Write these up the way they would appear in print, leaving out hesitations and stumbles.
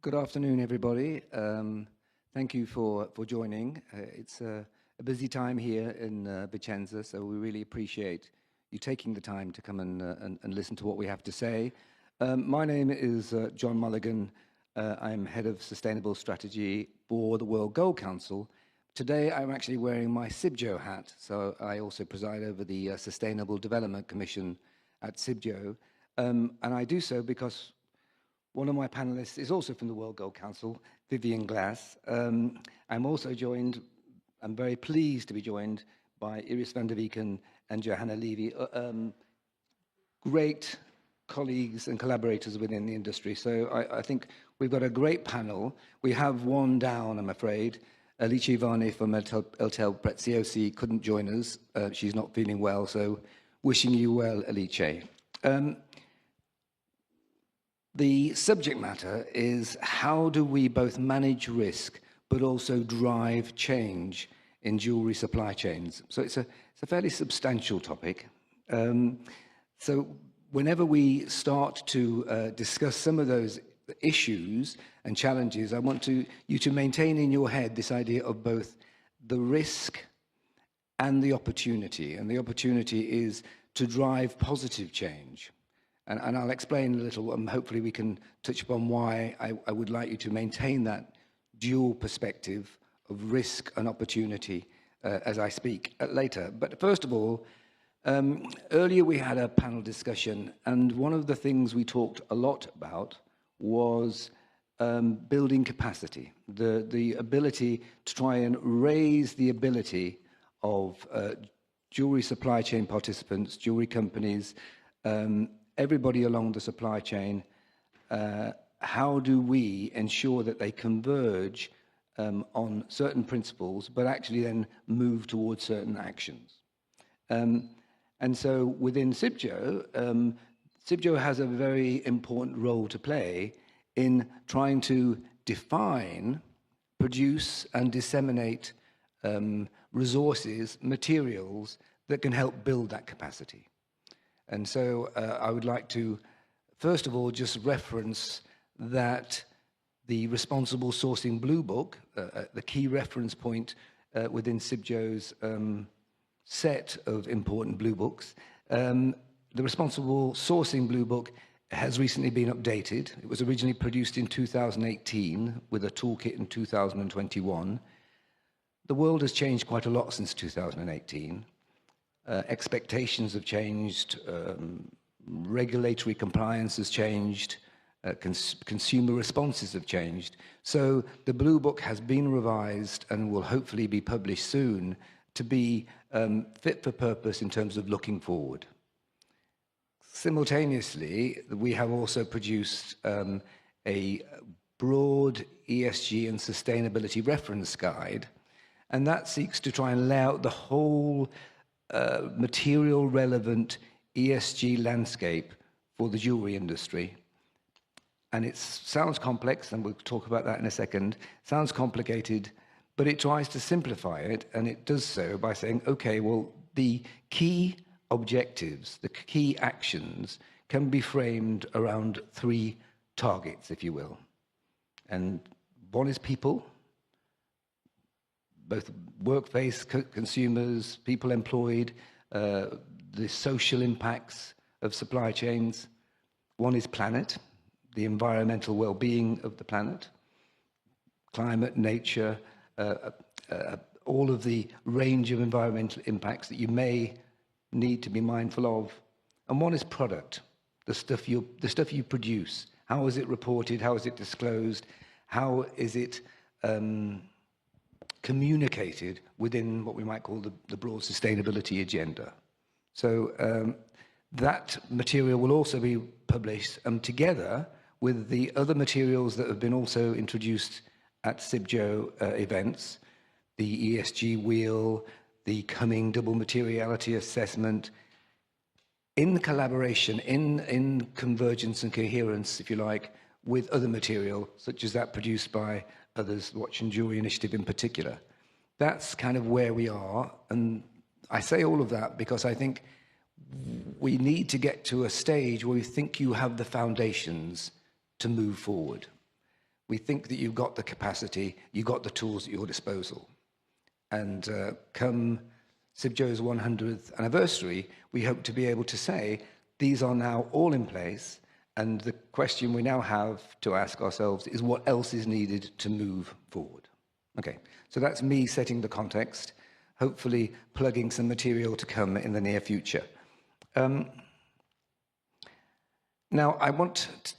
Good afternoon, everybody. Thank you for joining. It's a busy time here in Vicenza, so we really appreciate you taking the time to come and listen to what we have to say. My name is John Mulligan. I'm Head of Sustainable Strategy for the World Gold Council. Today, I'm actually wearing my CIBJO hat, so I also preside over the Sustainable Development Commission at CIBJO. And I do so because one of my panelists is also from the World Gold Council, Vivien. I'm also joined, I'm very pleased to be joined by Iris van der Veken and Johanna Levy, great colleagues and collaborators within the industry. So I think we've got a great panel. We have one down, I'm afraid. Alice Ivani from Eltel Preziosi couldn't join us. She's not feeling well, so wishing you well, Alice. The subject matter is how do we both manage risk but also drive change in jewellery supply chains. So it's a fairly substantial topic. So whenever we start to discuss some of those issues and challenges, I want you to maintain in your head this idea of both the risk and the opportunity. And the opportunity is to drive positive change. And I'll explain a little, and hopefully we can touch upon why I would like you to maintain that dual perspective of risk and opportunity as I speak later. But first of all, earlier we had a panel discussion, and one of the things we talked a lot about was building capacity, the ability to try and raise the ability of jewellery supply chain participants, jewellery companies, everybody along the supply chain. How do we ensure that they converge on certain principles, but actually then move towards certain actions? And so within CIBJO, CIBJO has a very important role to play in trying to define, produce, and disseminate resources, materials that can help build that capacity. And so I would like to, first of all, just reference that the Responsible Sourcing Blue Book, the key reference point within CIBJO's set of important blue books, the Responsible Sourcing Blue Book has recently been updated. It was originally produced in 2018 with a toolkit in 2021. The world has changed quite a lot since 2018. Expectations have changed, regulatory compliance has changed, consumer responses have changed. So the Blue Book has been revised and will hopefully be published soon to be fit for purpose in terms of looking forward. Simultaneously, we have also produced a broad ESG and sustainability reference guide, and that seeks to try and lay out the whole material relevant ESG landscape for the jewellery industry. And it sounds complex, and we'll talk about that in a second. Sounds complicated, but it tries to simplify it, and it does so by saying, okay, well, the key objectives, the key actions can be framed around three targets, if you will. And one is people, both work-based consumers, people employed, the social impacts of supply chains. One is planet, the environmental well-being of the planet, climate, nature, all of the range of environmental impacts that you may need to be mindful of. And one is product, the stuff you produce. How is it reported? How is it disclosed? How is it communicated within what we might call the broad sustainability agenda? So that material will also be published together with the other materials that have been also introduced at CIBJO events, the ESG wheel, the coming double materiality assessment, in collaboration, in convergence and coherence, if you like, with other material, such as that produced by others, the Watch and Jewellery Initiative in particular. That's kind of where we are. And I say all of that because I think we need to get to a stage where we think you have the foundations to move forward. we think that you've got the capacity, you've got the tools at your disposal. And come CIBJO's 100th anniversary, we hope to be able to say, these are now all in place, and the question we now have to ask ourselves is what else is needed to move forward? Okay, so that's me setting the context, hopefully plugging some material to come in the near future. Now,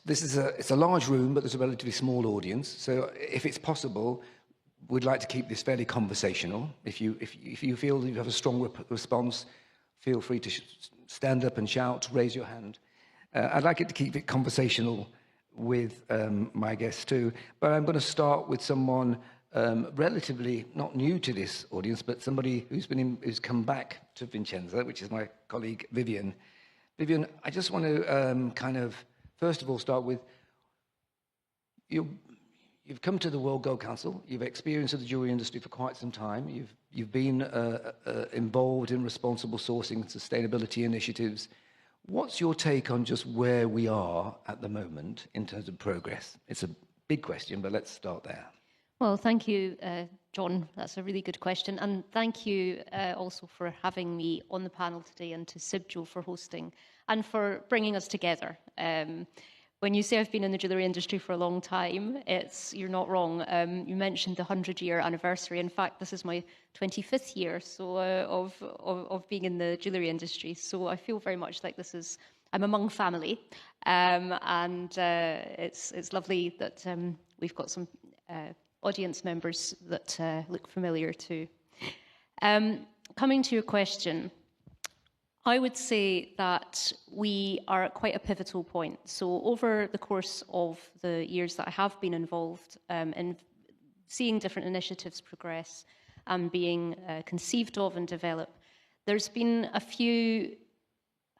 it's a large room, but there's a relatively small audience. So if it's possible, we'd like to keep this fairly conversational. If you feel you have a strong response, feel free to stand up and shout, raise your hand. I'd like it to keep it conversational with my guests too. But I'm going to start with someone relatively not new to this audience, but somebody who's come back to Vincenza, which is my colleague Vivien. Vivien, I just want to kind of, first of all, start with, you've come to the World Gold Council, you've experienced the jewellery industry for quite some time, you've been involved in responsible sourcing and sustainability initiatives. What's your take on just where we are at the moment in terms of progress? It's a big question, but let's start there. Well, thank you, John. That's a really good question. And thank you also for having me on the panel today, and to CIBJO for hosting and for bringing us together. When you say I've been in the jewellery industry for a long time, you're not wrong. You mentioned the 100-year anniversary. In fact, this is my 25th year of being in the jewellery industry. So I feel very much like I'm among family. And it's lovely that we've got some audience members that look familiar too. Coming to your question, I would say that we are at quite a pivotal point. So over the course of the years that I have been involved in seeing different initiatives progress and being conceived of and developed, there's been a few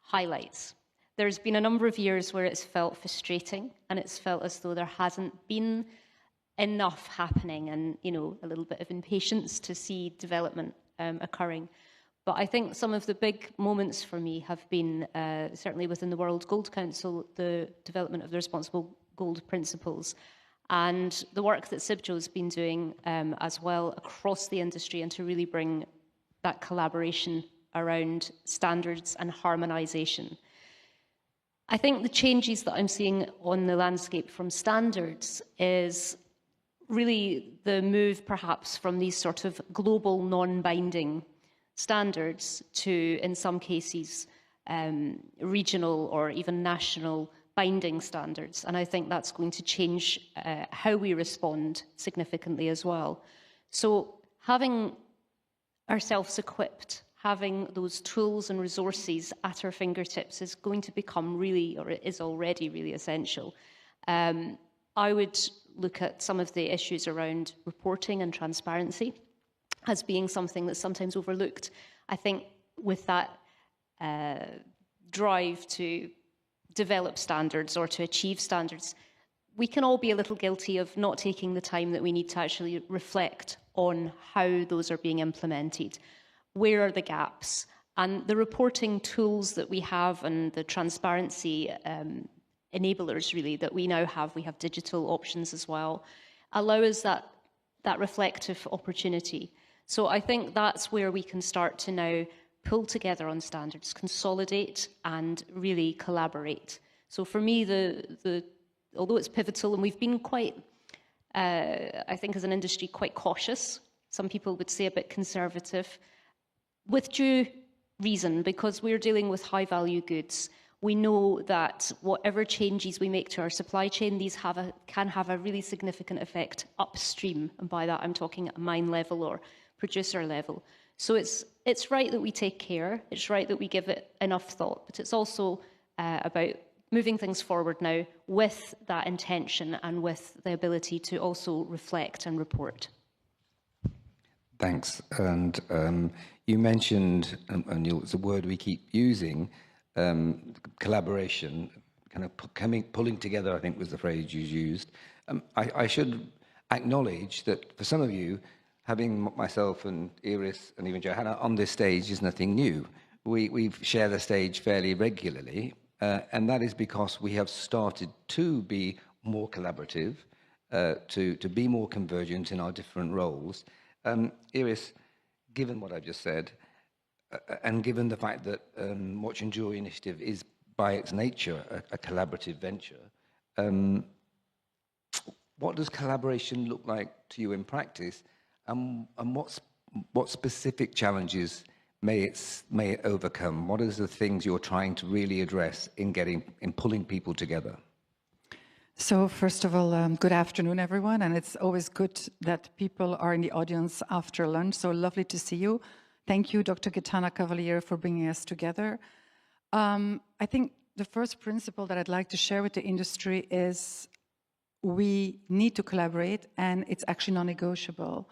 highlights. There's been a number of years where it's felt frustrating, and it's felt as though there hasn't been enough happening, and a little bit of impatience to see development occurring. But I think some of the big moments for me have been certainly within the World Gold Council, the development of the responsible gold principles, and the work that CIBJO has been doing as well across the industry, and to really bring that collaboration around standards and harmonisation. I think the changes that I'm seeing on the landscape from standards is really the move perhaps from these sort of global non-binding standards to, in some cases, regional or even national binding standards. And I think that's going to change how we respond significantly as well. So having ourselves equipped, having those tools and resources at our fingertips is going to become really, or it is already really essential. I would look at some of the issues around reporting and transparency as being something that's sometimes overlooked. I think with that drive to develop standards or to achieve standards, we can all be a little guilty of not taking the time that we need to actually reflect on how those are being implemented. Where are the gaps? And the reporting tools that we have and the transparency enablers really that we now have, we have digital options as well, allow us that reflective opportunity. So I think that's where we can start to now pull together on standards, consolidate and really collaborate. So for me, although it's pivotal, and we've been quite, I think as an industry, quite cautious, some people would say a bit conservative, with due reason, because we're dealing with high value goods. We know that whatever changes we make to our supply chain, these can have a really significant effect upstream. And by that, I'm talking at a mine level or producer level. So it's right that we take care. It's right that we give it enough thought. But it's also about moving things forward now with that intention and with the ability to also reflect and report. Thanks. And you mentioned, and it's a word we keep using, collaboration, kind of pulling together, I think was the phrase you used. I should acknowledge that for some of you, having myself and Iris and even Johanna on this stage is nothing new. We share the stage fairly regularly, and that is because we have started to be more collaborative. to be more convergent in our different roles. Iris, given what I've just said, and given the fact that Watch and Jewellery Initiative is by its nature a collaborative venture, what does collaboration look like to you in practice, and what specific challenges may it overcome? What are the things you're trying to really address in pulling people together? So first of all, good afternoon, everyone, and it's always good that people are in the audience after lunch, so lovely to see you. Thank you, Dr. Johanna Cavaliere, for bringing us together. I think the first principle that I'd like to share with the industry is we need to collaborate, and it's actually non-negotiable.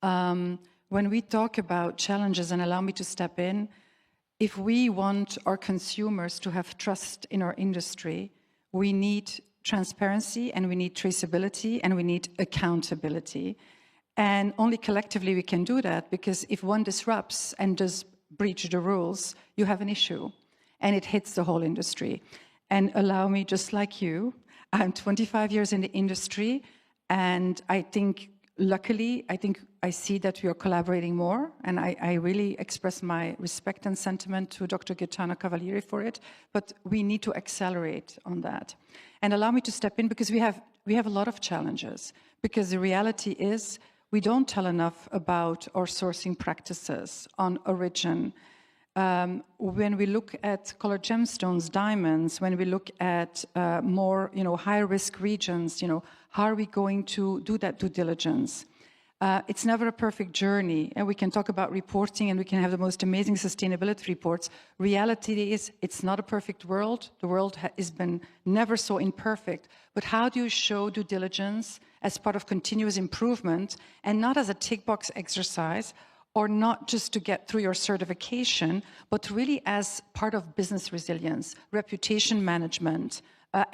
When we talk about challenges, and allow me to step in, if we want our consumers to have trust in our industry, we need transparency, and we need traceability, and we need accountability. And only collectively we can do that, because if one disrupts and does breach the rules, you have an issue, and it hits the whole industry. And allow me, just like you, I'm 25 years in the industry, and I think, luckily, I see that we are collaborating more, and I really express my respect and sentiment to Dr. Johanna Cavaliere for it, but we need to accelerate on that. And allow me to step in, because we have a lot of challenges, because the reality is we don't tell enough about our sourcing practices on origin. When we look at colored gemstones, diamonds, when we look at more, high-risk regions, how are we going to do that due diligence? It's never a perfect journey, and we can talk about reporting, and we can have the most amazing sustainability reports. Reality is, it's not a perfect world. The world has been never so imperfect. But how do you show due diligence as part of continuous improvement, and not as a tick box exercise, or not just to get through your certification, but really as part of business resilience, reputation management,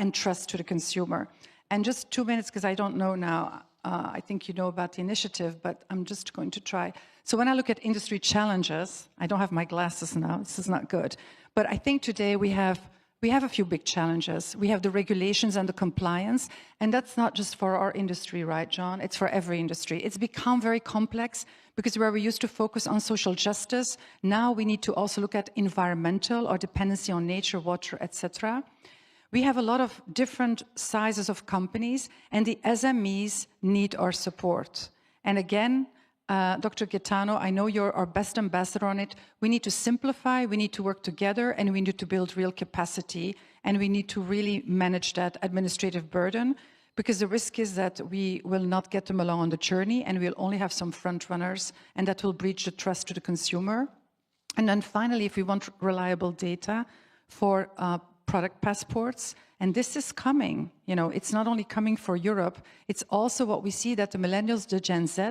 and trust to the consumer? And just 2 minutes, because I don't know now, I think you know about the initiative, but I'm just going to try. So when I look at industry challenges, I don't have my glasses now, this is not good, but I think today we have a few big challenges. We have the regulations and the compliance, and that's not just for our industry, right, John? It's for every industry. It's become very complex, because where we used to focus on social justice, now we need to also look at environmental or dependency on nature, water, etc. We have a lot of different sizes of companies, and the SMEs need our support. And again, Dr. Gaetano, I know you're our best ambassador on it. We need to simplify, we need to work together, and we need to build real capacity, and we need to really manage that administrative burden, because the risk is that we will not get them along on the journey, and we'll only have some front runners, and that will breach the trust to the consumer. And then finally, if we want reliable data for product passports, and this is coming, it's not only coming for Europe, it's also what we see that the millennials, the Gen Z,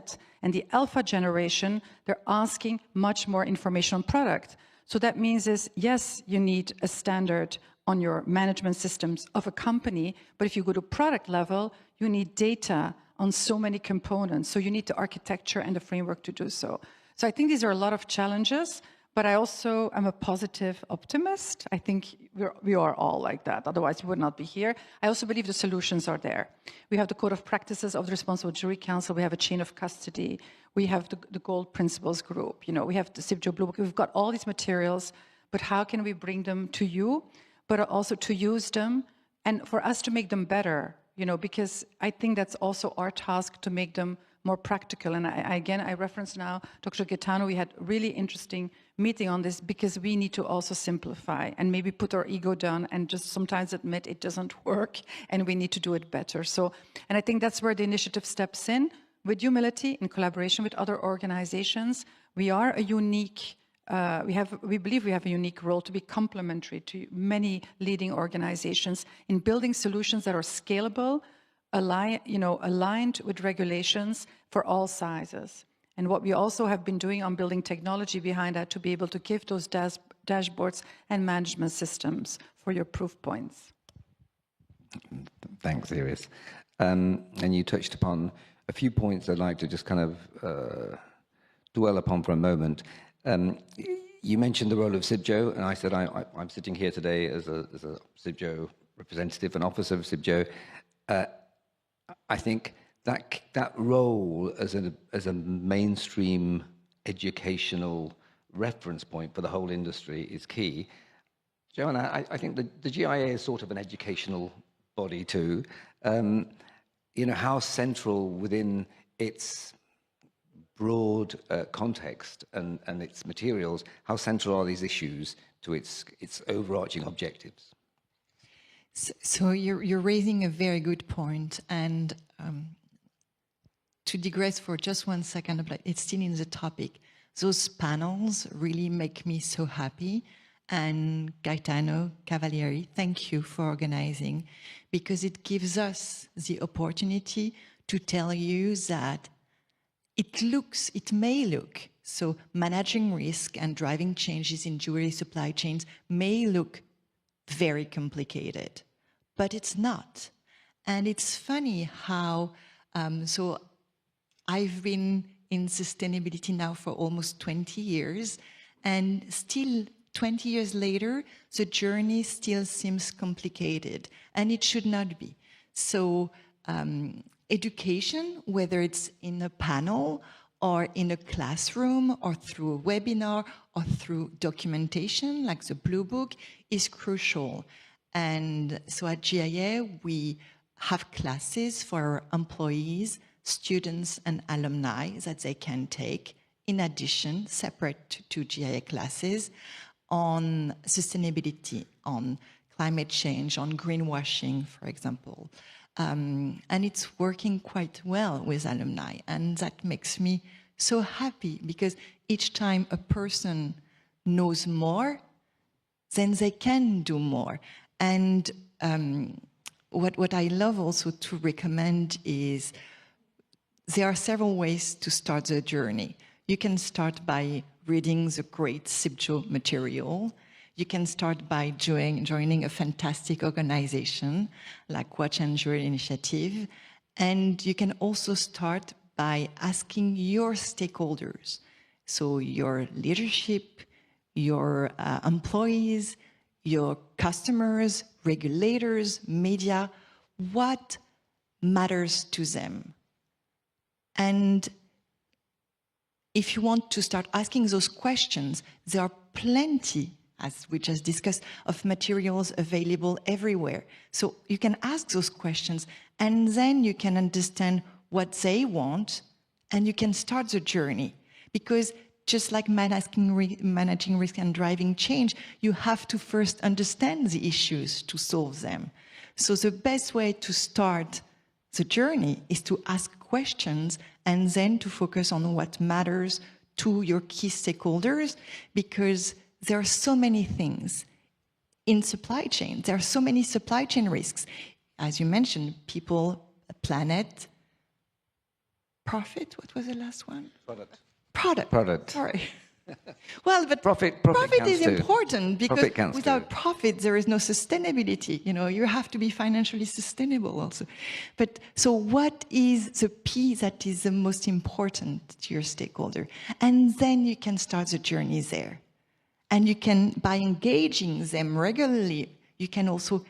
and the Alpha generation, they're asking much more information on product. So that means is, yes, you need a standard on your management systems of a company, but if you go to product level, you need data on so many components. So you need the architecture and the framework to do so. So I think these are a lot of challenges, but I also am a positive optimist. I think we are all like that, otherwise we would not be here. I also believe the solutions are there. We have the Code of Practices of the Responsible Jewelry Council, we have a chain of custody, we have the Gold Principles Group, we have the CIBJO Blue Book, we've got all these materials, but how can we bring them to you, but also to use them, and for us to make them better, because I think that's also our task, to make them more practical. And I reference now Dr. Gaetano, we had really interesting meeting on this, because we need to also simplify and maybe put our ego down and just sometimes admit it doesn't work and we need to do it better. So, and I think that's where the initiative steps in, with humility, in collaboration with other organizations. We are a unique, we believe we have a unique role to be complementary to many leading organizations in building solutions that are scalable, aligned with regulations for all sizes. And what we also have been doing on building technology behind that, to be able to give those dashboards and management systems for your proof points. Thanks, Iris. And you touched upon a few points I'd like to just kind of dwell upon for a moment. You mentioned the role of CIBJO, and I said I'm sitting here today as a CIBJO representative and officer of CIBJO. I think that role as a mainstream educational reference point for the whole industry is key. Johanna, I think the GIA is sort of an educational body too. How central within its broad context and its materials, how central are these issues to its overarching objectives? So you're raising a very good point, and to digress for just 1 second, but it's still in the topic. Those panels really make me so happy, and Gaetano Cavalieri, thank you for organizing, because it gives us the opportunity to tell you that it may look, so managing risk and driving changes in jewelry supply chains may look very complicated, but it's not. And it's funny how, so I've been in sustainability now for almost 20 years, and still 20 years later, the journey still seems complicated, and it should not be. So education, whether it's in a panel or in a classroom or through a webinar or through documentation like the Blue Book, is crucial. And so at GIA, we have classes for our employees, students and alumni that they can take, in addition, separate to GIA classes, on sustainability, on climate change, on greenwashing, for example. And it's working quite well with alumni. And that makes me so happy, because each time a person knows more, then they can do more. And what I love also to recommend is there are several ways to start the journey. You can start by reading the great CIBJO material. You can start by joining a fantastic organization like Watch and Jewelry Initiative. And you can also start by asking your stakeholders, so your leadership, your employees, your customers, regulators, media, what matters to them. And if you want to start asking those questions, there are plenty, as we just discussed, of materials available everywhere. So you can ask those questions, and then you can understand what they want, and you can start the journey. Because just like managing risk and driving change, you have to first understand the issues to solve them. So the best way to start the journey is to ask questions and then to focus on what matters to your key stakeholders, because there are so many things in supply chain. There are so many supply chain risks. As you mentioned, people, planet, profit. What was the last one? Product. Sorry. Well, but profit is important, because without profit, there is no sustainability. You have to be financially sustainable also. But so what is the P that is the most important to your stakeholder? And then you can start the journey there. And you can, by engaging them regularly, you can also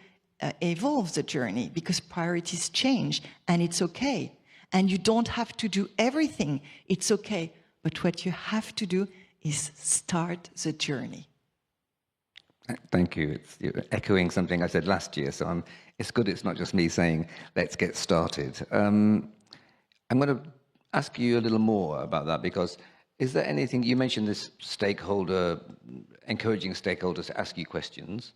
evolve the journey, because priorities change, and it's okay. And you don't have to do everything. It's okay. But what you have to do is start the journey. Thank you. You're echoing something I said last year, so it's good it's not just me saying, let's get started. I'm going to ask you a little more about that, because is there anything, you mentioned this encouraging stakeholders to ask you questions.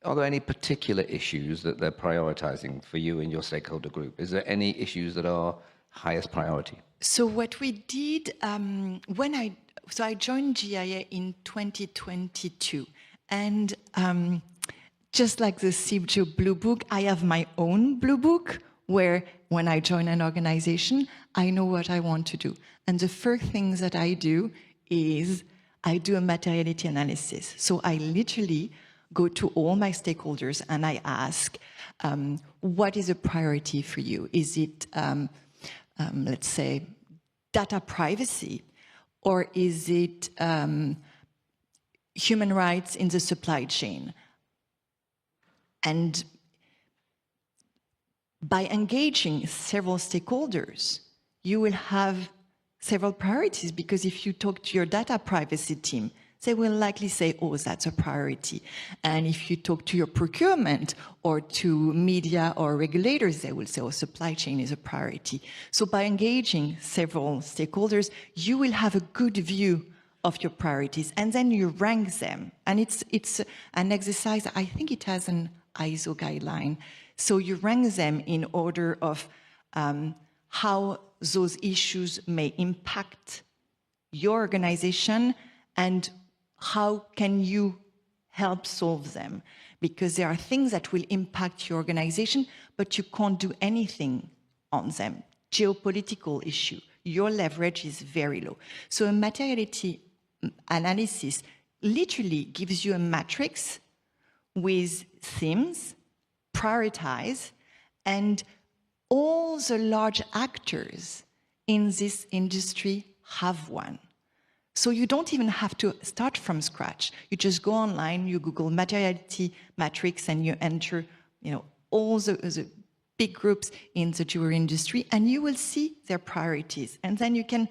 Are there any particular issues that they're prioritizing for you and your stakeholder group? Is there any issues that are highest priority? So what we did, I joined GIA in 2022, and just like the CIBJO Blue Book, I have my own Blue Book, where when I join an organization, I know what I want to do. And the first thing that I do is I do a materiality analysis. So I literally go to all my stakeholders and I ask, what is a priority for you? Is it, let's say, data privacy? Or is it human rights in the supply chain? And by engaging several stakeholders, you will have several priorities, because if you talk to your data privacy team, they will likely say, oh, that's a priority. And if you talk to your procurement or to media or regulators, they will say, oh, supply chain is a priority. So by engaging several stakeholders, you will have a good view of your priorities, and then you rank them. And it's an exercise, I think it has an ISO guideline. So you rank them in order of how those issues may impact your organization and how can you help solve them? Because there are things that will impact your organization, but you can't do anything on them. Geopolitical issue, your leverage is very low. So a materiality analysis literally gives you a matrix with themes, prioritize, and all the large actors in this industry have one. So you don't even have to start from scratch. You just go online, you Google materiality matrix, and you enter, all the big groups in the jewelry industry, and you will see their priorities. And then you can,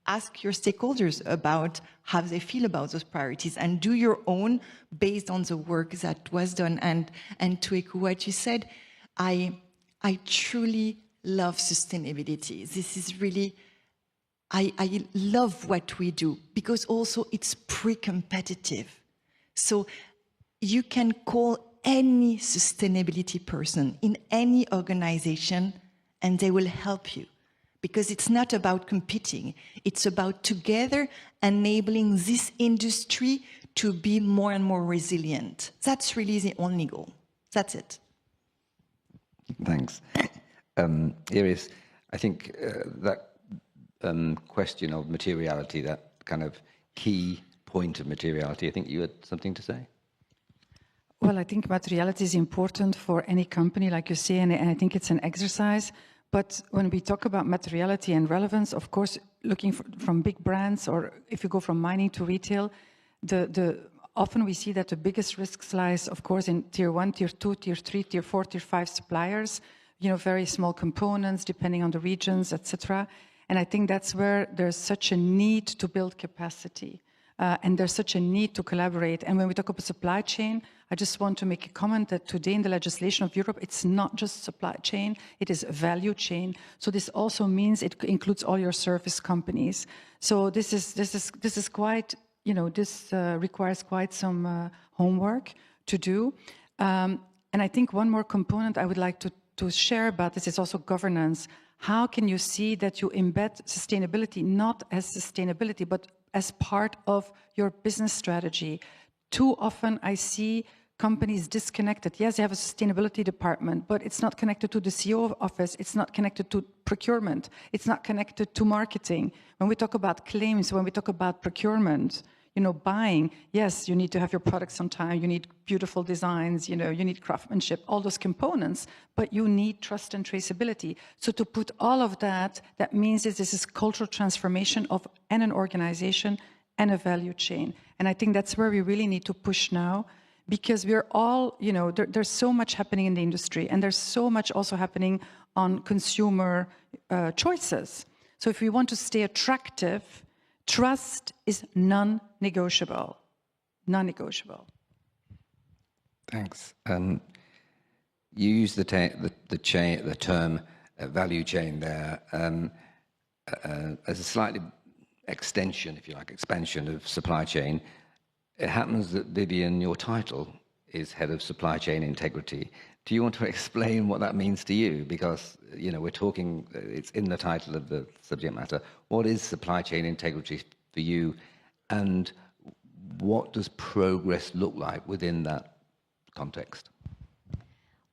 ask your stakeholders about how they feel about those priorities and do your own based on the work that was done. And to echo what you said, I truly love sustainability. This is really, I love what we do because also it's pre-competitive. So you can call any sustainability person in any organization and they will help you, because it's not about competing. It's about together enabling this industry to be more and more resilient. That's really the only goal. That's it. Thanks. Iris, I think that question of materiality, that kind of key point of materiality, I think you had something to say? Well, I think materiality is important for any company, like you say, and I think it's an exercise. But when we talk about materiality and relevance, of course, looking from big brands, or if you go from mining to retail, often we see that the biggest risks lies, of course, in tier 1, tier 2, tier 3, tier 4, tier 5 suppliers, very small components depending on the regions, etc. And I think that's where there's such a need to build capacity. And there's such a need to collaborate. And when we talk about supply chain, I just want to make a comment that today in the legislation of Europe, it's not just supply chain, it is a value chain. So this also means it includes all your service companies. So this is quite, this requires quite some homework to do. And I think one more component I would like to share about this is also governance. How can you see that you embed sustainability not as sustainability, but as part of your business strategy? Too often I see companies disconnected. Yes, they have a sustainability department, but it's not connected to the CEO office. It's not connected to procurement. It's not connected to marketing. When we talk about claims, when we talk about procurement, buying, yes, you need to have your products on time. You need beautiful designs, you need craftsmanship, all those components, but you need trust and traceability. So to put all of that, that means this is cultural transformation of an organization and a value chain. And I think that's where we really need to push now, because we're all, there's so much happening in the industry, and there's so much also happening on consumer choices. So if we want to stay attractive, trust is non-negotiable. Non-negotiable. Thanks. You use the term value chain there as a slightly extension, if you like, expansion of supply chain. It happens that Vivien, your title is Head of Supply Chain Integrity. Do you want to explain what that means to you? Because, we're talking, it's in the title of the subject matter. What is supply chain integrity for you? And what does progress look like within that context?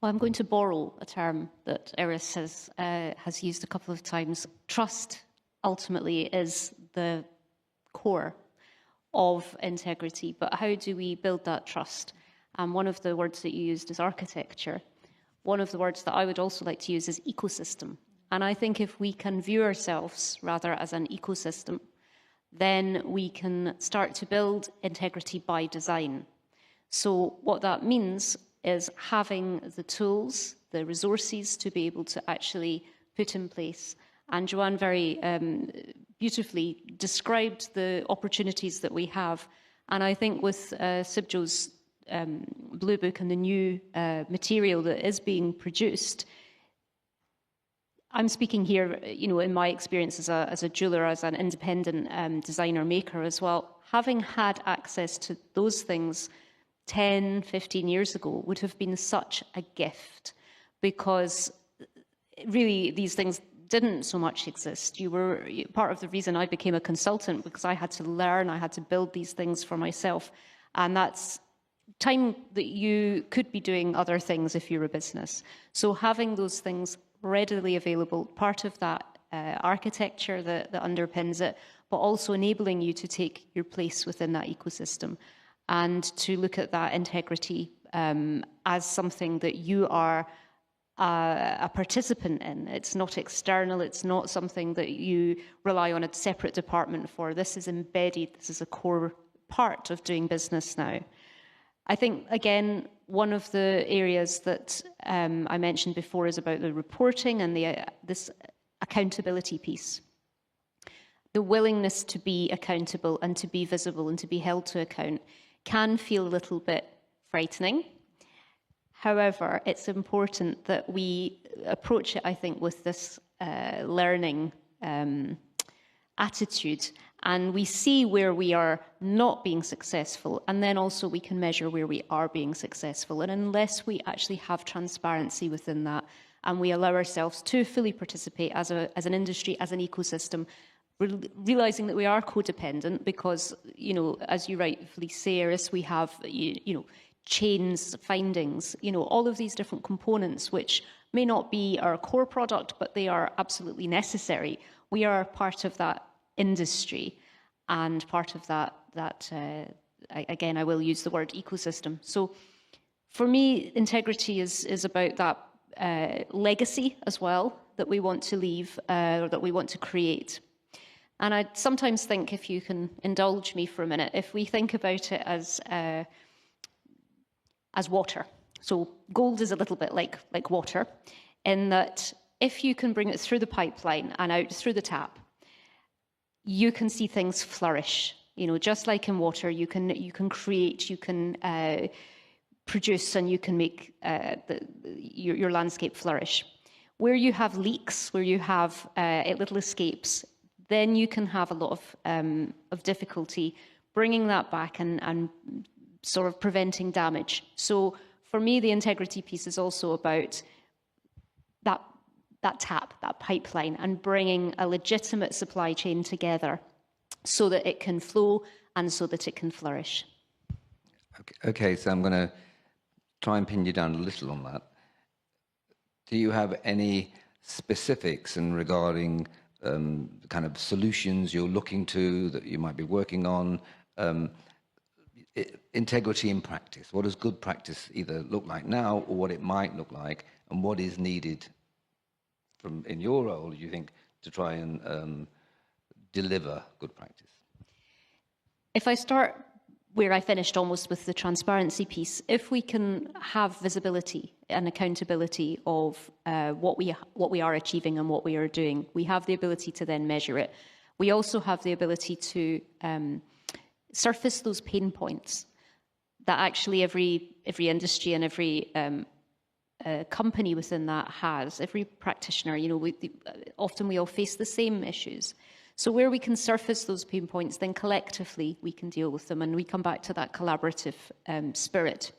Well, I'm going to borrow a term that Iris has used a couple of times. Trust, ultimately, is the core of integrity. But how do we build that trust? One of the words that you used is architecture. One of the words that I would also like to use is ecosystem. And I think if we can view ourselves rather as an ecosystem, then we can start to build integrity by design. So what that means is having the tools, the resources to be able to actually put in place. And Joanne very beautifully described the opportunities that we have. And I think with CIBJO's Blue Book and the new material that is being produced, I'm speaking here, you know, in my experience as a jeweller, as an independent designer maker as well, having had access to those things 10, 15 years ago would have been such a gift, because really these things didn't so much exist. You were part of the reason I became a consultant, because I had to learn, I had to build these things for myself. And that's time that you could be doing other things if you're a business. So having those things readily available, part of that architecture that underpins it, but also enabling you to take your place within that ecosystem and to look at that integrity as something that you are a participant in. It's not external, it's not something that you rely on a separate department for. This is embedded, this is a core part of doing business now. I think, again, one of the areas that I mentioned before is about the reporting and this accountability piece. The willingness to be accountable and to be visible and to be held to account can feel a little bit frightening. However, it's important that we approach it, I think, with this learning attitude, and we see where we are not being successful, and then also we can measure where we are being successful. And unless we actually have transparency within that, and we allow ourselves to fully participate as an industry, as an ecosystem, realizing that we are codependent, because, you know, as you rightfully say, Iris, we have, you know, chains, findings, you know, all of these different components which may not be our core product, but they are absolutely necessary. We are part of that industry and part of that again, I will use the word ecosystem. So for me, integrity is about that legacy as well that we want to leave, or that we want to create. And I sometimes think, if you can indulge me for a minute, if we think about it as water. So gold is a little bit like water, in that if you can bring it through the pipeline and out through the tap, you can see things flourish. You know, just like in water, you can create, you can produce, and you can make your landscape flourish. Where you have leaks, where you have little escapes, then you can have a lot of difficulty bringing that back and sort of preventing damage. So for me, the integrity piece is also about that tap, that pipeline, and bringing a legitimate supply chain together so that it can flow and so that it can flourish. Okay, so I'm going to try and pin you down a little on that. Do you have any specifics in regarding the kind of solutions you're looking to, that you might be working on? Integrity in practice. What does good practice either look like now, or what it might look like, and what is needed in your role, do you think, to try and deliver good practice? If I start where I finished, almost with the transparency piece, if we can have visibility and accountability of what we are achieving and what we are doing, we have the ability to then measure it. We also have the ability to surface those pain points that actually every industry and every company within that has, every practitioner, you know, often we all face the same issues. So where we can surface those pain points, then collectively we can deal with them, and we come back to that collaborative spirit.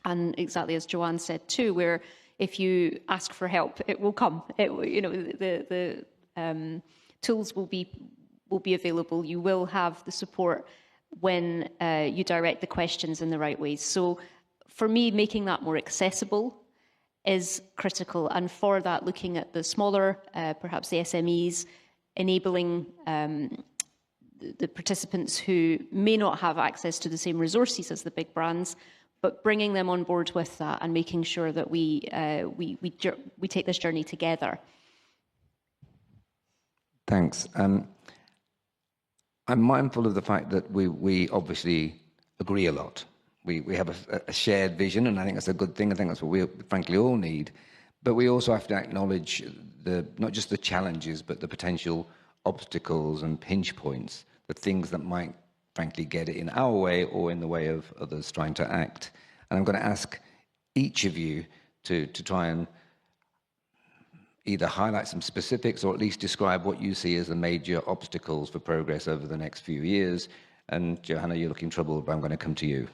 And exactly as Joanne said too, where if you ask for help, it will come. You know, the tools will be available. You will have the support when you direct the questions in the right ways. So for me, making that more accessible is critical, and for that, looking at the smaller, perhaps the SMEs, enabling the participants who may not have access to the same resources as the big brands, but bringing them on board with that and making sure that we take this journey together. Thanks. I'm mindful of the fact that we obviously agree a lot. We have a shared vision, and I think that's a good thing. I think that's what we frankly all need. But we also have to acknowledge not just the challenges, but the potential obstacles and pinch points, the things that might, frankly, get it in our way or in the way of others trying to act. And I'm going to ask each of you to try and either highlight some specifics or at least describe what you see as the major obstacles for progress over the next few years. And Johanna, you're looking troubled, but I'm going to come to you.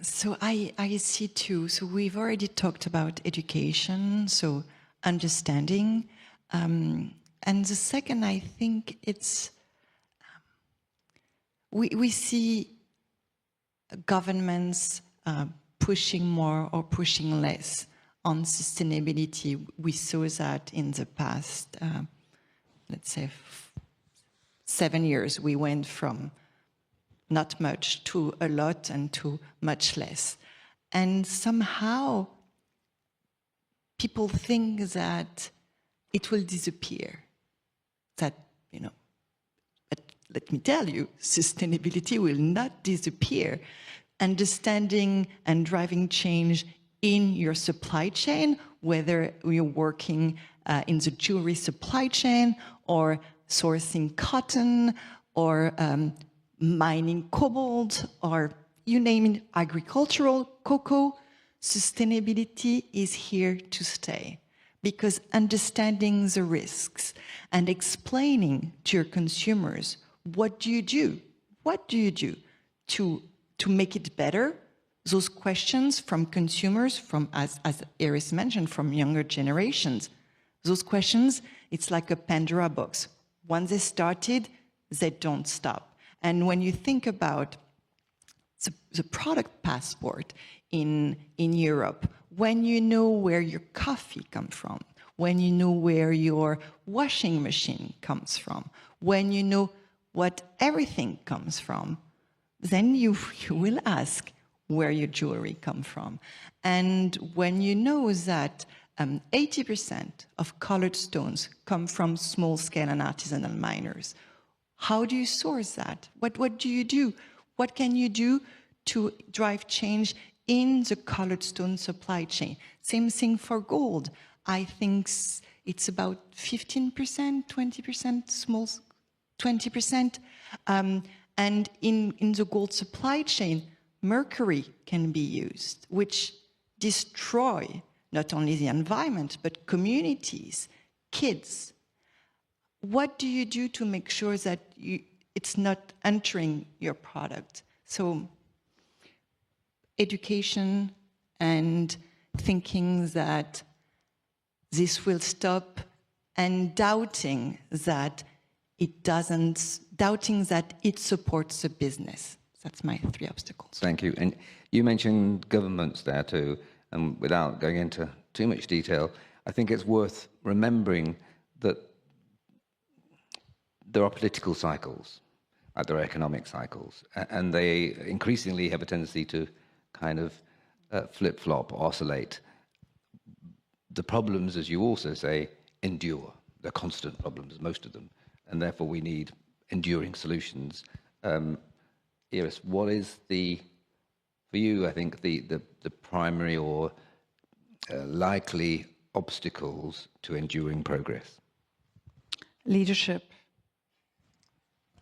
So I see two. So we've already talked about education, so understanding. And the second, I think it's, we see governments pushing more or pushing less on sustainability. We saw that in the past, let's say, 7 years. We went from not much to a lot and to much less. And somehow people think that it will disappear. That, you know, but let me tell you, sustainability will not disappear. Understanding and driving change in your supply chain, whether you're working in the jewelry supply chain or sourcing cotton or mining cobalt, or you name it, agricultural, cocoa, sustainability is here to stay. Because understanding the risks and explaining to your consumers, what do you do? What do you do to make it better? Those questions from consumers, from, as Iris mentioned, from younger generations, those questions, it's like a Pandora box. Once they started, they don't stop. And when you think about the product passport in Europe, when you know where your coffee comes from, when you know where your washing machine comes from, when you know what everything comes from, then you will ask where your jewelry comes from. And when you know that 80% of colored stones come from small-scale and artisanal miners, how do you source that? What do you do? What can you do to drive change in the colored stone supply chain? Same thing for gold. I think it's about 15%, 20%, small, 20%. And in the gold supply chain, mercury can be used, which destroy not only the environment, but communities, kids. What do you do to make sure that it's not entering your product? So education and thinking that this will stop, and doubting that it doesn't, doubting that it supports the business. That's my 3 obstacles. Thank you. And you mentioned governments there too, and without going into too much detail, I think it's worth remembering that there are political cycles, like there are economic cycles, and they increasingly have a tendency to kind of flip-flop, oscillate. The problems, as you also say, endure. They're constant problems, most of them, and therefore we need enduring solutions. Iris, what is for you, I think, the primary or likely obstacles to enduring progress? Leadership.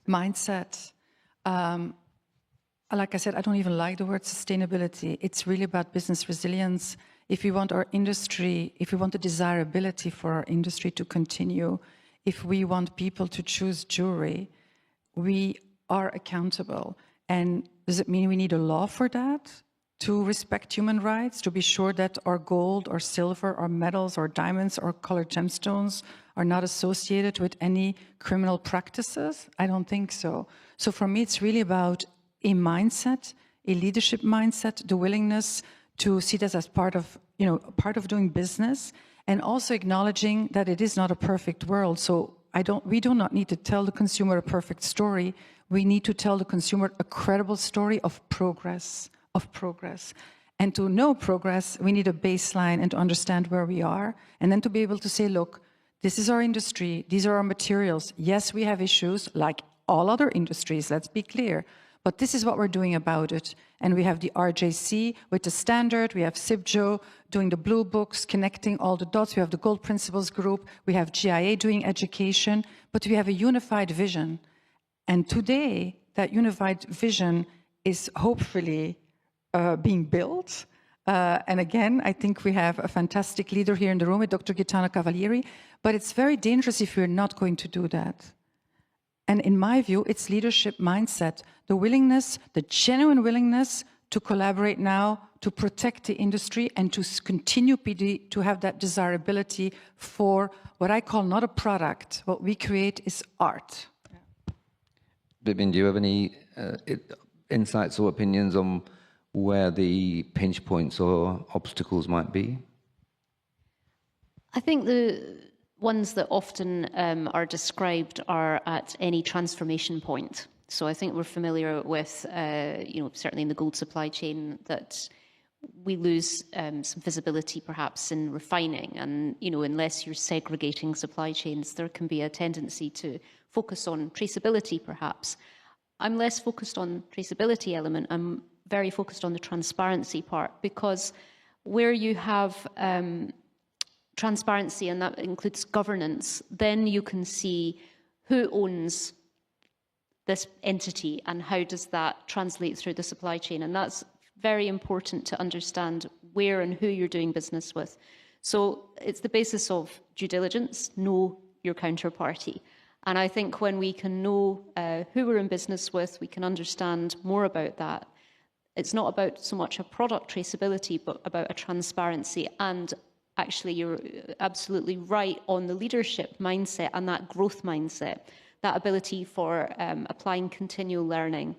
Mindset. Like I said, I don't even like the word sustainability. It's really about business resilience. If we want our industry, if we want the desirability for our industry to continue, if we want people to choose jewelry, we are accountable. And does it mean we need a law for that? To respect human rights, to be sure that our gold or silver or metals or diamonds or colored gemstones are not associated with any criminal practices? I don't think so. So for me, it's really about a mindset, a leadership mindset, the willingness to see this as part of, part of doing business, and also acknowledging that it is not a perfect world. So we do not need to tell the consumer a perfect story. We need to tell the consumer a credible story of progress. And to know progress, we need a baseline and to understand where we are, and then to be able to say, look, this is our industry, these are our materials. Yes, we have issues like all other industries, let's be clear, But this is what we're doing about it. And we have the RJC with the standard, we have CIBJO doing the blue books, connecting all the dots, we have the Gold Principles group, we have GIA doing education, but we have a unified vision. And today, that unified vision is hopefully being built. And again, I think we have a fantastic leader here in the room with Dr. Gaetano Cavalieri, but it's very dangerous if we're not going to do that. And in my view, it's leadership mindset, the willingness, the genuine willingness to collaborate now, to protect the industry and to continue to have that desirability for what I call not a product. What we create is art. Vivien, do you have any insights or opinions on where the pinch points or obstacles might be? I think the ones that often are described are at any transformation point. So I think we're familiar with, certainly in the gold supply chain, that we lose some visibility perhaps in refining. And, unless you're segregating supply chains, there can be a tendency to focus on traceability perhaps. I'm less focused on traceability element. I'm very focused on the transparency part, because where you have transparency, and that includes governance, then you can see who owns this entity and how does that translate through the supply chain. And that's very important to understand where and who you're doing business with. So it's the basis of due diligence, know your counterparty. And I think when we can know who we're in business with, we can understand more about that. It's not about so much a product traceability, but about a transparency. And actually, you're absolutely right on the leadership mindset and that growth mindset, that ability for applying continual learning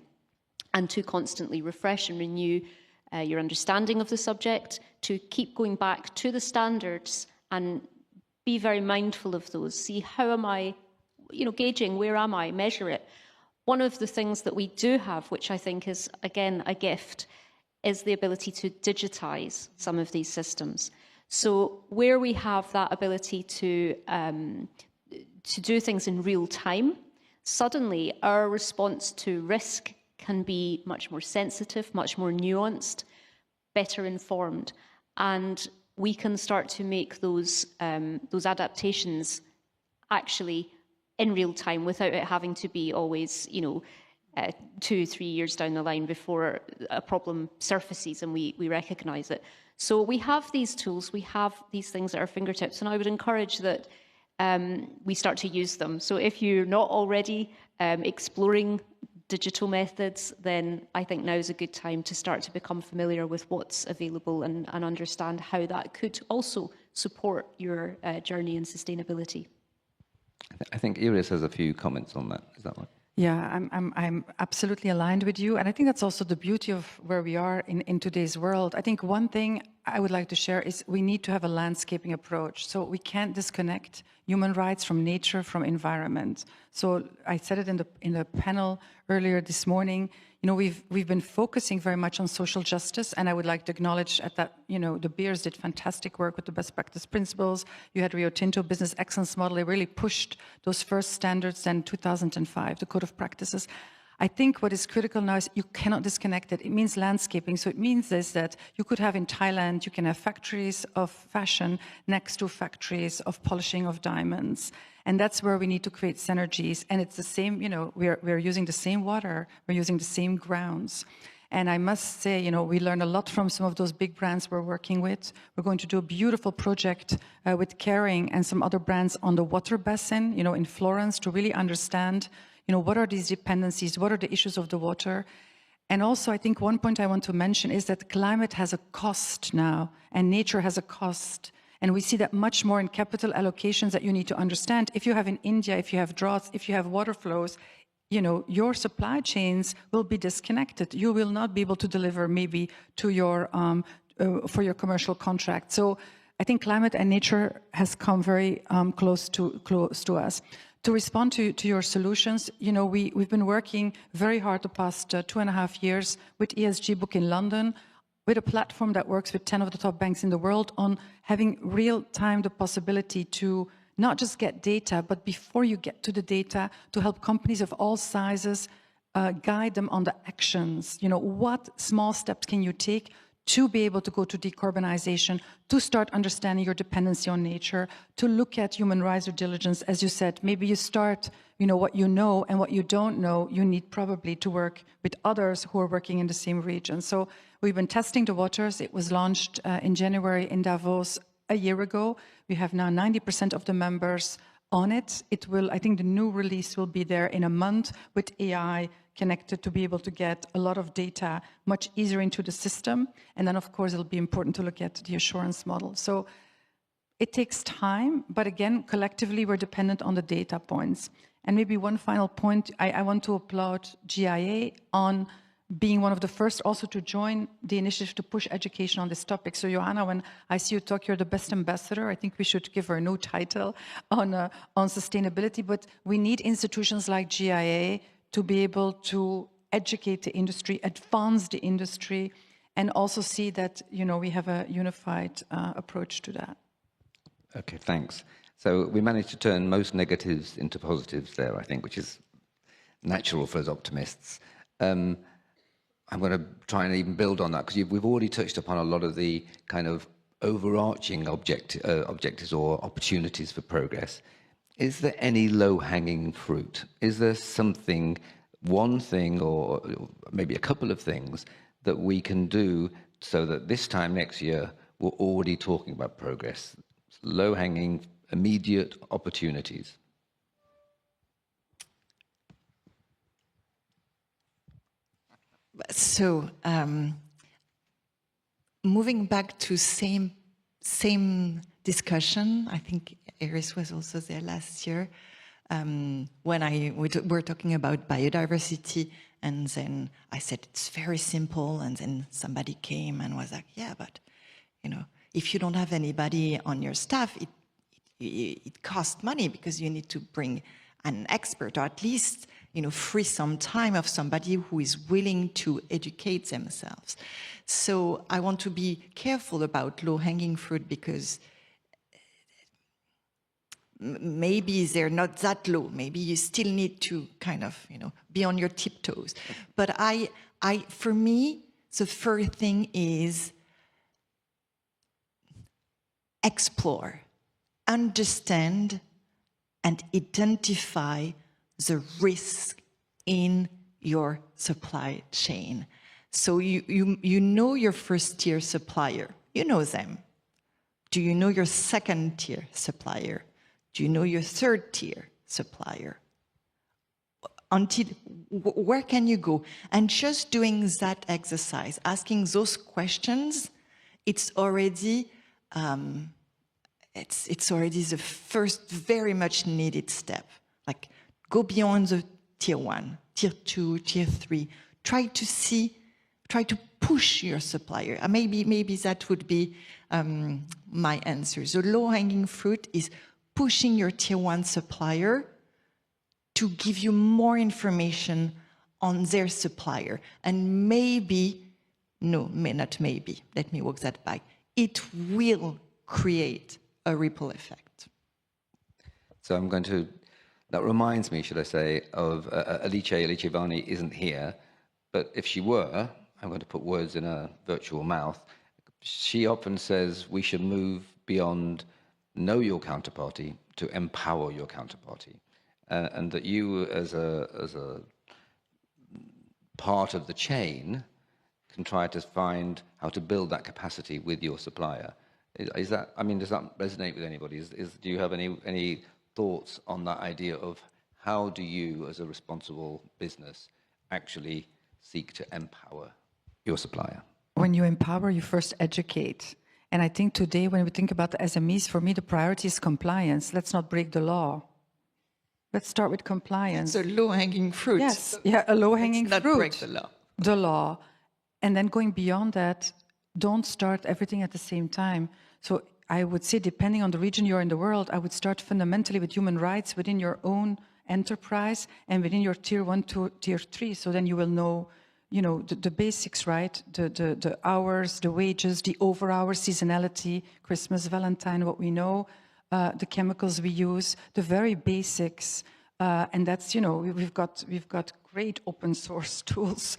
and to constantly refresh and renew your understanding of the subject, to keep going back to the standards and be very mindful of those. See, how am I, gauging, where am I, measure it. One of the things that we do have, which I think is, again, a gift, is the ability to digitize some of these systems. So where we have that ability to do things in real time, suddenly our response to risk can be much more sensitive, much more nuanced, better informed, and we can start to make those adaptations actually in real time without it having to be always, 2-3 years down the line before a problem surfaces and we recognise it. So we have these tools, we have these things at our fingertips, and I would encourage that we start to use them. So if you're not already exploring digital methods, then I think now is a good time to start to become familiar with what's available and understand how that could also support your journey in sustainability. I think Iris has a few comments on that. Is that right? Yeah, I'm absolutely aligned with you. And I think that's also the beauty of where we are in today's world. I think one thing I would like to share is we need to have a landscaping approach. So we can't disconnect human rights from nature, from environment. So I said it in the panel earlier this morning. We've been focusing very much on social justice, and I would like to acknowledge that the Beers did fantastic work with the best practice principles. You had Rio Tinto Business Excellence Model. They really pushed those first standards in 2005, the Code of Practices. I think what is critical now is you cannot disconnect it. It means landscaping. So it means this, that you could have in Thailand, you can have factories of fashion next to factories of polishing of diamonds. And that's where we need to create synergies. And it's the same, we're using the same water, we're using the same grounds. And I must say, we learn a lot from some of those big brands we're working with. We're going to do a beautiful project with Kering and some other brands on the water basin, in Florence, to really understand, what are these dependencies, what are the issues of the water. And also, I think one point I want to mention is that climate has a cost now, and nature has a cost. And we see that much more in capital allocations that you need to understand. If you have in India, if you have droughts, if you have water flows, your supply chains will be disconnected. You will not be able to deliver maybe to your for your commercial contract. So I think climate and nature has come very close to us. To respond to your solutions, we've been working very hard the past 2.5 years with ESG Book in London, with a platform that works with 10 of the top banks in the world on having real-time the possibility to not just get data, but before you get to the data, to help companies of all sizes guide them on the actions. What small steps can you take to be able to go to decarbonization, to start understanding your dependency on nature, to look at human rights due diligence. As you said, maybe you start, what you know, and what you don't know, you need probably to work with others who are working in the same region. So we've been testing the waters. It was launched in January in Davos a year ago. We have now 90% of the members on it. I think the new release will be there in a month with AI connected to be able to get a lot of data much easier into the system. And then, of course, it'll be important to look at the assurance model. So it takes time, but again, collectively, we're dependent on the data points. And maybe one final point, I want to applaud GIA on being one of the first also to join the initiative to push education on this topic. So Johanna, when I see you talk, you're the best ambassador. I think we should give her a new title on sustainability, but we need institutions like GIA to be able to educate the industry, advance the industry, and also see that, we have a unified approach to that. Okay, thanks. So we managed to turn most negatives into positives there, I think, which is natural for us optimists. I'm going to try and even build on that, because we've already touched upon a lot of the kind of overarching objectives or opportunities for progress. Is there any low-hanging fruit? Is there something, one thing, or maybe a couple of things that we can do so that this time next year we're already talking about progress? Low-hanging, immediate opportunities. So, moving back to same discussion, I think Iris was also there last year, when we're talking about biodiversity, and then I said it's very simple, and then somebody came and was like, yeah, but if you don't have anybody on your staff, it costs money, because you need to bring an expert, or at least free some time of somebody who is willing to educate themselves. So I want to be careful about low-hanging fruit, because maybe they're not that low. Maybe you still need to kind of, be on your tiptoes. But for me, the first thing is explore, understand, and identify the risk in your supply chain. So you know your first-tier supplier. You know them. Do you know your second-tier supplier? Do you know your third-tier supplier? Where can you go? And just doing that exercise, asking those questions, it's already it's already the first very much needed step. Like, go beyond the tier 1, tier 2, tier 3. Try to push your supplier. Maybe that would be my answer. The low-hanging fruit is pushing your tier 1 supplier to give you more information on their supplier. And not maybe, let me walk that back. It will create a ripple effect. So I'm going to, that reminds me, should I say, of Alice Vani isn't here, but if she were, I'm going to put words in her virtual mouth. She often says we should move beyond know your counterparty to empower your counterparty. And that you, as a part of the chain, can try to find how to build that capacity with your supplier. Does that resonate with anybody? Do you have any thoughts on that idea of how do you, as a responsible business, actually seek to empower your supplier? When you empower, you first educate. And I think today, when we think about the SMEs, for me, the priority is compliance. Let's not break the law. Let's start with compliance. It's a low-hanging fruit. Yes, yeah, a low-hanging fruit. Not break the law. The law. And then going beyond that, don't start everything at the same time. So I would say, depending on the region you're in the world, I would start fundamentally with human rights within your own enterprise and within your tier 1 to tier 3. So then you will know, the basics, right? The hours, the wages, the over-hours, seasonality, Christmas, Valentine, what we know, the chemicals we use, the very basics. And that's, we've got great open source tools,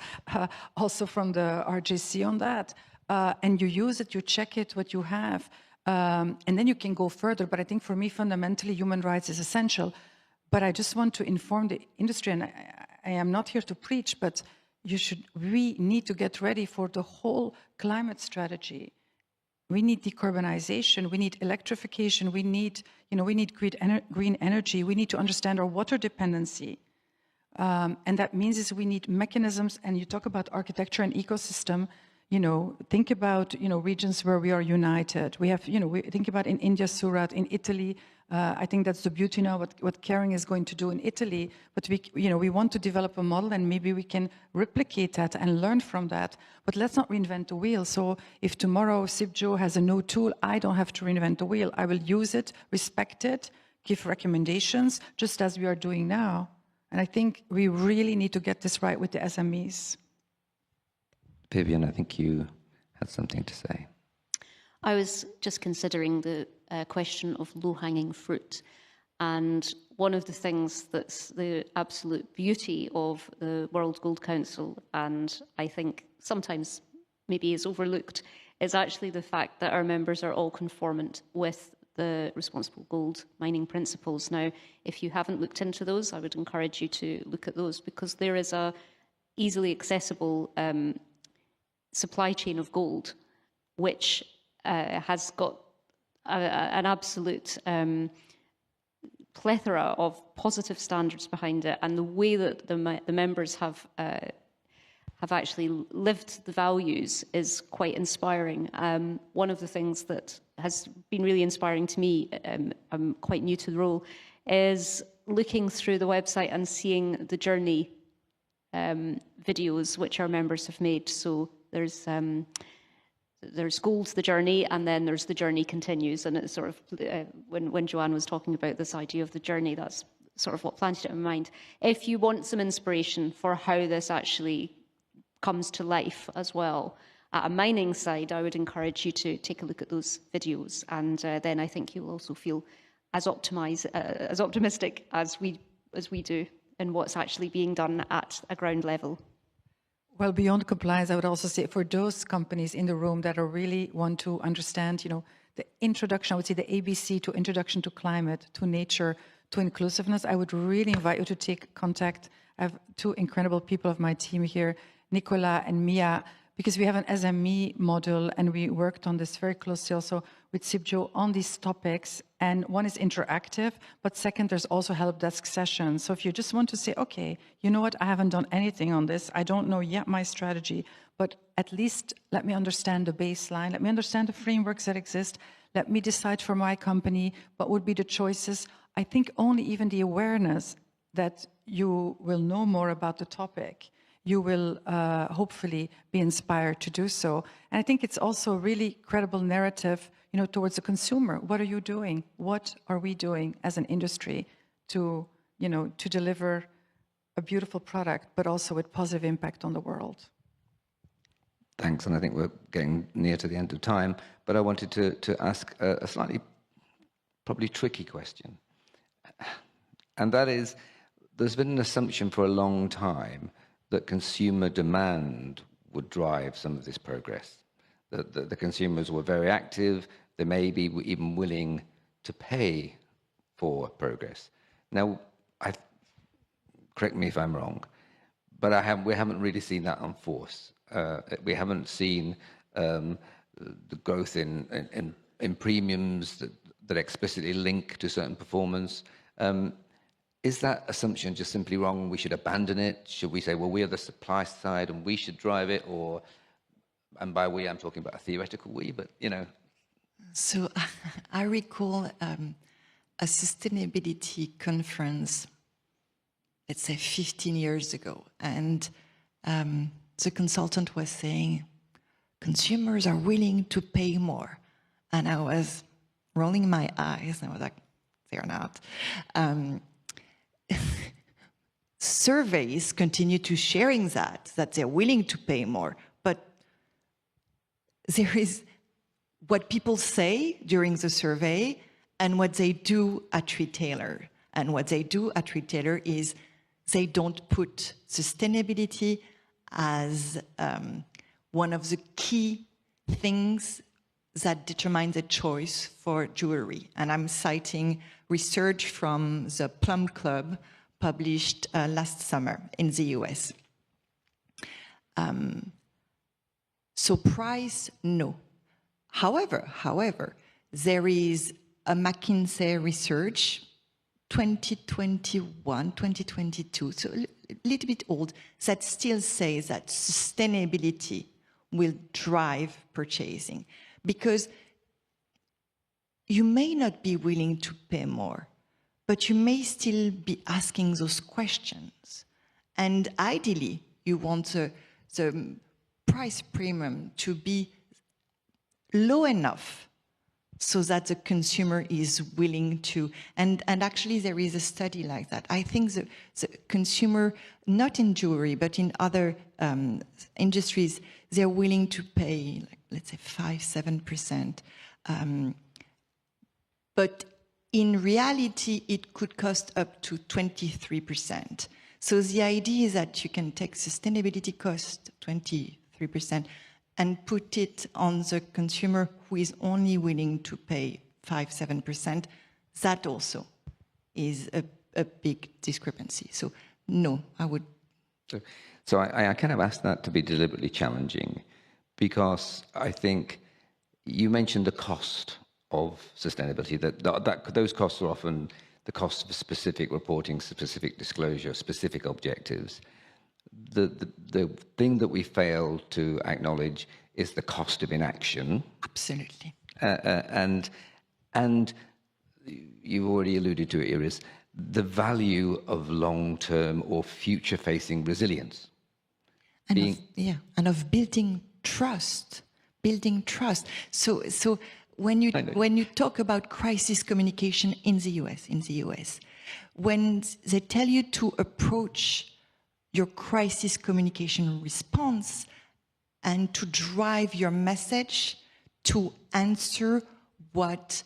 also from the RJC on that. And you use it, you check it, what you have, and then you can go further. But I think for me, fundamentally, human rights is essential. But I just want to inform the industry, and I am not here to preach, but we need to get ready for the whole climate strategy. We need decarbonization, we need electrification, we need green energy, we need to understand our water dependency. And that means is we need mechanisms, and you talk about architecture and ecosystem, think about, regions where we are united. We have, we think about in India, Surat, in Italy. I think that's the beauty now, what Caring is going to do in Italy. But we want to develop a model, and maybe we can replicate that and learn from that. But let's not reinvent the wheel. So if tomorrow CIBJO has a no tool, I don't have to reinvent the wheel. I will use it, respect it, give recommendations, just as we are doing now. And I think we really need to get this right with the SMEs. Vivien, I think you had something to say. I was just considering the question of low-hanging fruit. And one of the things that's the absolute beauty of the World Gold Council, and I think sometimes maybe is overlooked, is actually the fact that our members are all conformant with the responsible gold mining principles. Now, if you haven't looked into those, I would encourage you to look at those, because there is a easily accessible supply chain of gold, which has got an absolute plethora of positive standards behind it, and the way that the members have actually lived the values is quite inspiring. One of the things that has been really inspiring to me, I'm quite new to the role, is looking through the website and seeing the journey videos which our members have made. So there's Gold, the journey, and then there's the journey continues. And it's sort of, when Joanne was talking about this idea of the journey, that's sort of what planted it in my mind. If you want some inspiration for how this actually comes to life as well, at a mining side, I would encourage you to take a look at those videos. And then I think you'll also feel as optimistic as we do in what's actually being done at a ground level. Well, beyond compliance, I would also say for those companies in the room that are really want to understand, the introduction, I would say the ABC to introduction to climate, to nature, to inclusiveness, I would really invite you to take contact. I have two incredible people of my team here, Nicola and Mia, because we have an SME model, and we worked on this very closely also with CIBJO on these topics. And one is interactive, but second, there's also help desk sessions. So if you just want to say, okay, you know what, I haven't done anything on this, I don't know yet my strategy, but at least let me understand the baseline, let me understand the frameworks that exist, let me decide for my company what would be the choices. I think only even the awareness that you will know more about the topic, you will hopefully be inspired to do so. And I think it's also a really credible narrative, towards the consumer. What are you doing? What are we doing as an industry to deliver a beautiful product, but also with positive impact on the world? Thanks, and I think we're getting near to the end of time, but I wanted to ask a slightly, probably tricky question. And that is, there's been an assumption for a long time that consumer demand would drive some of this progress. That the consumers were very active, they may be even willing to pay for progress. Now, correct me if I'm wrong, but we haven't really seen that on force. We haven't seen the growth in premiums that explicitly link to certain performance. Is that assumption just simply wrong? We should abandon it? Should we say, well, we are the supply side and we should drive it? Or, and by we, I'm talking about a theoretical we, but So I recall a sustainability conference, let's say 15 years ago, and the consultant was saying, consumers are willing to pay more. And I was rolling my eyes, and I was like, they're not. Surveys continue to sharing that they're willing to pay more, but there is what people say during the survey and what they do at retailer. And what they do at retailer is they don't put sustainability as one of the key things that determine the choice for jewelry. And I'm citing research from the Plum Club published last summer in the US. So price, no. However, there is a McKinsey research, 2021, 2022, so a little bit old, that still says that sustainability will drive purchasing. Because you may not be willing to pay more, but you may still be asking those questions. And ideally, you want the price premium to be low enough so that the consumer is willing to, and actually there is a study like that. I think the consumer, not in jewelry, but in other industries, they're willing to pay, like, let's say 5-7%. But in reality, it could cost up to 23%. So the idea is that you can take sustainability cost, 23%, and put it on the consumer who is only willing to pay 5-7%. That also is a big discrepancy. So no, I would. So I kind of asked that to be deliberately challenging, because I think you mentioned the cost of sustainability, that those costs are often the cost of specific reporting, specific disclosure, specific objectives. The thing that we fail to acknowledge is the cost of inaction. Absolutely. And you've already alluded to it, Iris, the value of long-term or future-facing resilience. And of building trust. So when you talk about crisis communication in the US, when they tell you to approach your crisis communication response and to drive your message to answer what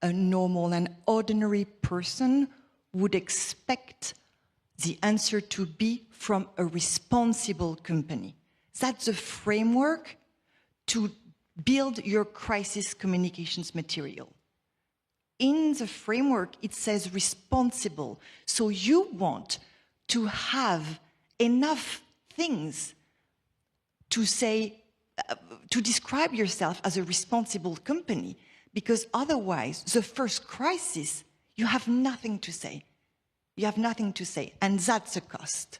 a normal and ordinary person would expect the answer to be from a responsible company. That's the framework to build your crisis communications material. In the framework, it says responsible. So you want to have enough things to say, to describe yourself as a responsible company, because otherwise, the first crisis, you have nothing to say. You have nothing to say, and that's a cost.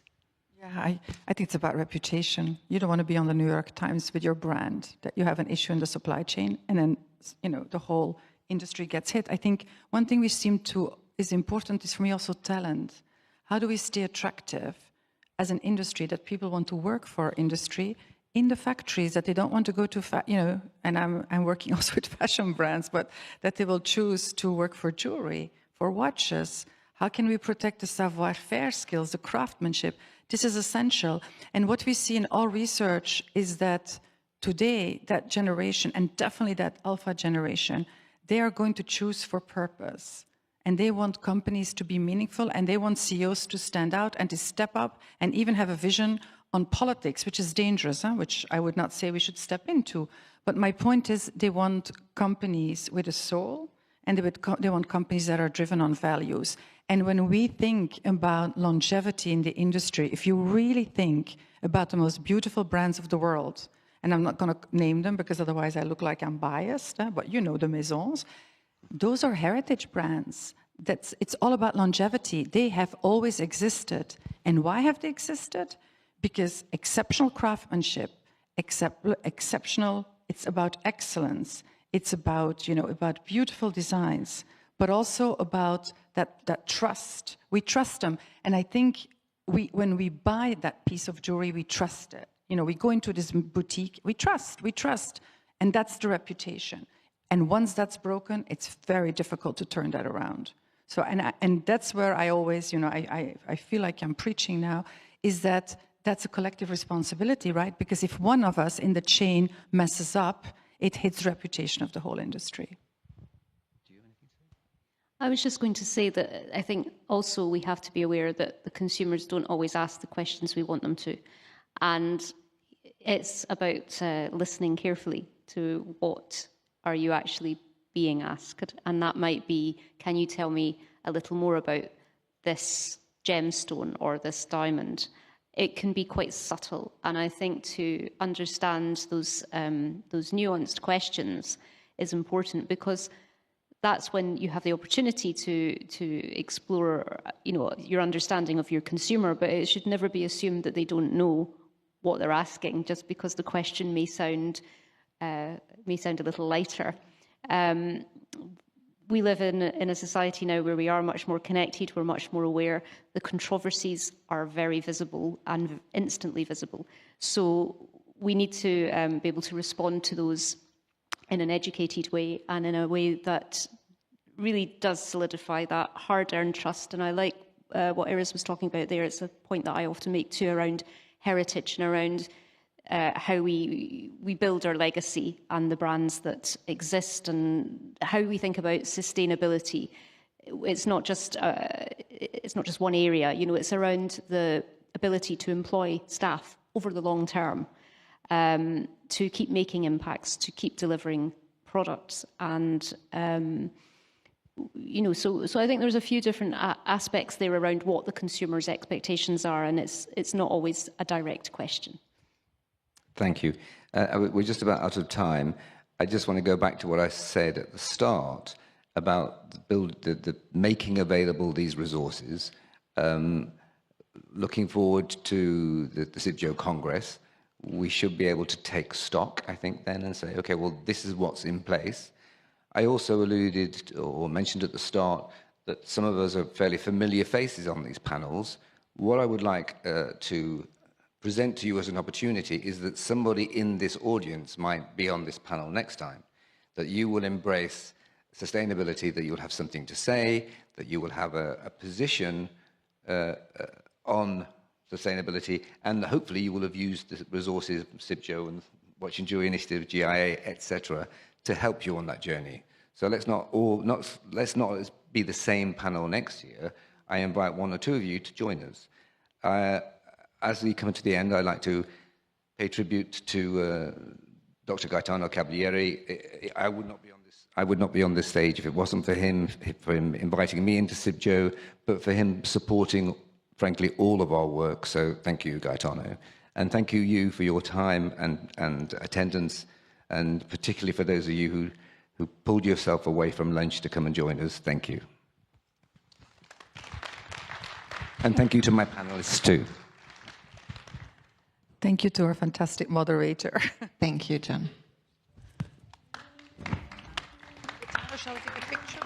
Yeah, I think it's about reputation. You don't want to be on the New York Times with your brand, that you have an issue in the supply chain, and then, the whole industry gets hit. I think one thing is important is for me also talent. How do we stay attractive as an industry, that people want to work for industry in the factories, that they don't want to go to, and I'm working also with fashion brands, but that they will choose to work for jewelry, for watches. How can we protect the savoir-faire skills, the craftsmanship? This is essential. And what we see in all research is that today, that generation, and definitely that alpha generation, they are going to choose for purpose. And they want companies to be meaningful, and they want CEOs to stand out and to step up and even have a vision on politics, which is dangerous, which I would not say we should step into. But my point is, they want companies with a soul, and they want companies that are driven on values. And when we think about longevity in the industry, if you really think about the most beautiful brands of the world, and I'm not going to name them because otherwise I look like I'm biased, but you know the Maisons, those are heritage brands. It's all about longevity. They have always existed. And why have they existed? Because exceptional craftsmanship, exceptional, it's about excellence. It's about, about beautiful designs, but also about that trust. We trust them. And I think when we buy that piece of jewelry, we trust it. We go into this boutique, we trust. And that's the reputation. And once that's broken, it's very difficult to turn that around. So, and that's where I always, I feel like I'm preaching now, is that's a collective responsibility, right? Because if one of us in the chain messes up, it hits the reputation of the whole industry. Do you have anything to say? I was just going to say that I think also we have to be aware that the consumers don't always ask the questions we want them to. And it's about listening carefully to what are you actually being asked. And that might be, can you tell me a little more about this gemstone or this diamond? It can be quite subtle. And I think to understand those nuanced questions is important, because that's when you have the opportunity to explore, your understanding of your consumer. But it should never be assumed that they don't know what they're asking just because the question may sound a little lighter. We live in a society now where we are much more connected, we're much more aware. The controversies are very visible and instantly visible. So we need to be able to respond to those in an educated way and in a way that really does solidify that hard-earned trust. And I like what Iris was talking about there. It's a point that I often make too, around heritage and around how we build our legacy and the brands that exist, and how we think about sustainability. It's not just one area. It's around the ability to employ staff over the long term, to keep making impacts, to keep delivering products, and so I think there's a few different aspects there around what the consumer's expectations are, and it's not always a direct question. Thank you. We're just about out of time. I just want to go back to what I said at the start about the making available these resources. Looking forward to the CIBJO Congress, we should be able to take stock, I think, then and say, okay, well, this is what's in place. I also alluded or mentioned at the start that some of us are fairly familiar faces on these panels. What I would like to present to you as an opportunity is that somebody in this audience might be on this panel next time, that you will embrace sustainability, that you'll have something to say, that you will have a position on sustainability, and hopefully you will have used the resources, CIBJO and Watching Jewellery Initiative, GIA, etc., to help you on that journey. So let's not be the same panel next year. I invite one or two of you to join us. As we come to the end, I'd like to pay tribute to Dr. Gaetano Cavalieri. I would not be on this stage if it wasn't for him inviting me into CIBJO, but for him supporting, frankly, all of our work. So thank you, Gaetano. And thank you for your time and attendance, and particularly for those of you who pulled yourself away from lunch to come and join us. Thank you. And thank you to my panelists too. Thank you to our fantastic moderator. Thank you, John. Shall we take a picture?